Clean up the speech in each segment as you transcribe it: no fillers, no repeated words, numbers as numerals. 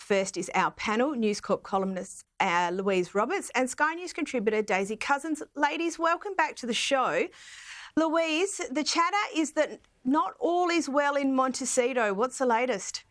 first is our panel, News Corp columnist Louise Roberts and Sky News contributor Daisy Cousens. Ladies, welcome back to the show. Louise, the chatter is that not all is well in Montecito. What's the latest?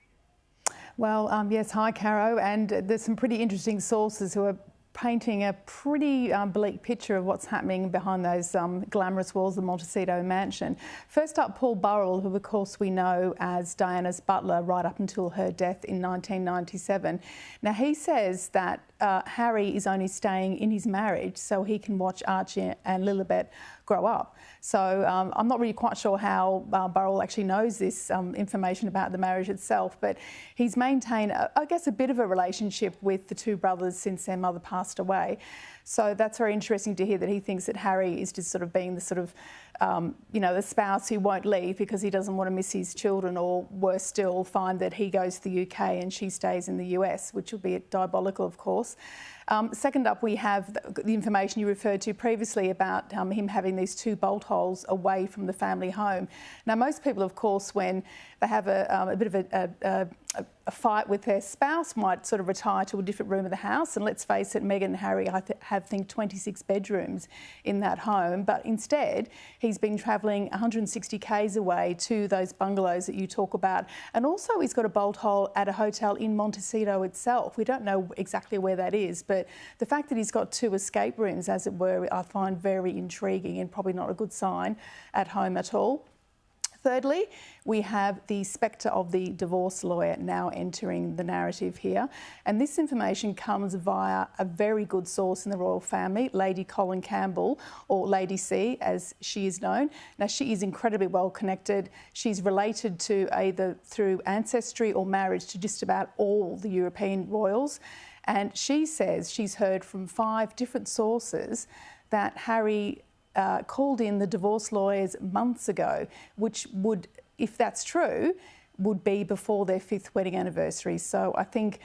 Well, yes, hi, Caro, and there's some pretty interesting sources who are painting a pretty bleak picture of what's happening behind those glamorous walls of the Montecito mansion. First up, Paul Burrell, who of course we know as Diana's butler right up until her death in 1997. Now, he says that Harry is only staying in his marriage so he can watch Archie and Lilibet grow up. So I'm not really quite sure how Burrell actually knows this information about the marriage itself, but he's maintained, I guess, a bit of a relationship with the two brothers since their mother passed away. So that's very interesting to hear that he thinks that Harry is just sort of being the sort of, the spouse who won't leave because he doesn't want to miss his children, or worse still, find that he goes to the UK and she stays in the US, which will be diabolical, of course. Second up, we have the information you referred to previously about him having these two bolt holes away from the family home. Now, most people, of course, when they have a bit of a fight with their spouse, might sort of retire to a different room of the house. And let's face it, Meghan and Harry have, I think, 26 bedrooms in that home. But instead, he's been travelling 160 k's away to those bungalows that you talk about. And also, he's got a bolt hole at a hotel in Montecito itself. We don't know exactly where that is, but the fact that he's got two escape rooms, as it were, I find very intriguing and probably not a good sign at home at all. Thirdly, we have the spectre of the divorce lawyer now entering the narrative here. And this information comes via a very good source in the royal family, Lady Colin Campbell, or Lady C, as she is known. Now, she is incredibly well connected. She's related to either through ancestry or marriage to just about all the European royals. And she says she's heard from 5 different sources that Harry called in the divorce lawyers months ago, which would, if that's true, would be before their 5th wedding anniversary. So I think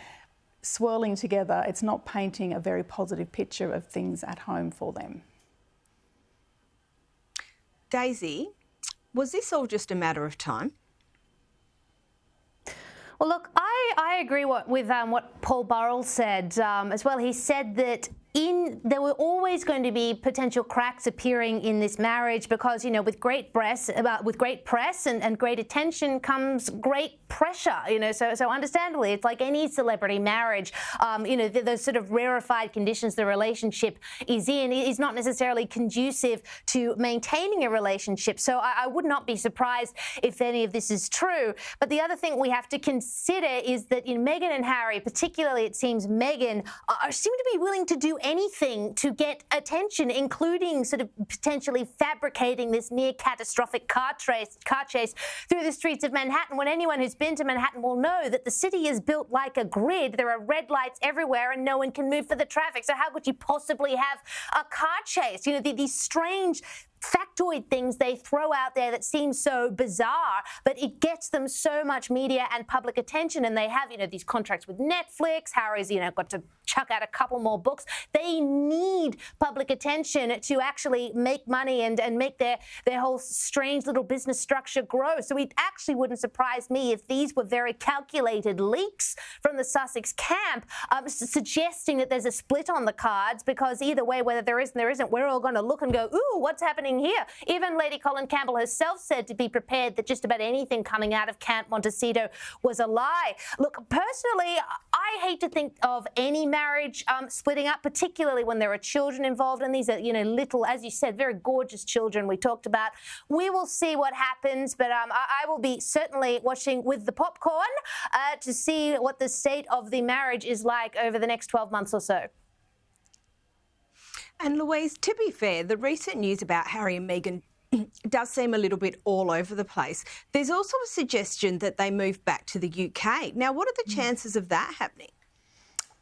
swirling together, it's not painting a very positive picture of things at home for them. Daisy, was this all just a matter of time? Well, look, I agree with what Paul Burrell said as well. He said that there were always going to be potential cracks appearing in this marriage because, with great press and great attention comes great pressure, so understandably, it's like any celebrity marriage, those sort of rarefied conditions the relationship is in is not necessarily conducive to maintaining a relationship. So I would not be surprised if any of this is true. But the other thing we have to consider is that Meghan and Harry, particularly it seems Meghan, seem to be willing to do anything to get attention, including sort of potentially fabricating this near catastrophic car chase through the streets of Manhattan, when anyone who's been to Manhattan will know that the city is built like a grid. There are red lights everywhere and no one can move for the traffic. So how could you possibly have a car chase? These strange factoid things they throw out there that seem so bizarre, but it gets them so much media and public attention. And they have, these contracts with Netflix. Harry's, got to chuck out a couple more books. They need public attention to actually make money and make their whole strange little business structure grow. So it actually wouldn't surprise me if these were very calculated leaks from the Sussex camp, suggesting that there's a split on the cards, because either way, whether there is and there isn't, we're all going to look and go, ooh, what's happening here? Even Lady Colin Campbell herself said to be prepared that just about anything coming out of Camp Montecito was a lie. Look, personally, I hate to think of any marriage splitting up, particularly when there are children involved, and these are, little, as you said, very gorgeous children we talked about. We will see what happens, but I will be certainly watching with the popcorn to see what the state of the marriage is like over the next 12 months or so. And Louise, to be fair, the recent news about Harry and Meghan does seem a little bit all over the place. There's also a suggestion that they move back to the UK. Now, what are the chances of that happening?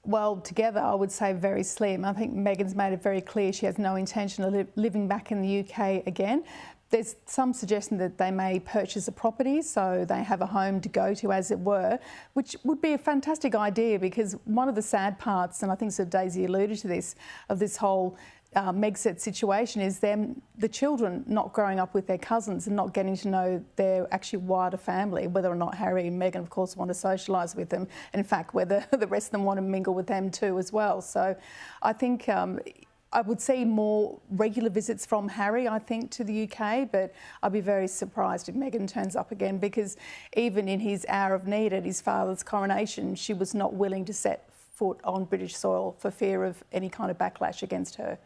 Well, together, I would say very slim. I think Meghan's made it very clear she has no intention of living back in the UK again. There's some suggestion that they may purchase a property so they have a home to go to, as it were, which would be a fantastic idea, because one of the sad parts, and I think Sir Daisy alluded to this, of this whole Meg said situation is them, the children not growing up with their cousins and not getting to know their actually wider family, whether or not Harry and Meghan, of course, want to socialise with them, and in fact, whether the rest of them want to mingle with them too as well. So I think I would see more regular visits from Harry, I think, to the UK, but I'd be very surprised if Meghan turns up again, because even in his hour of need at his father's coronation, she was not willing to set foot on British soil for fear of any kind of backlash against her.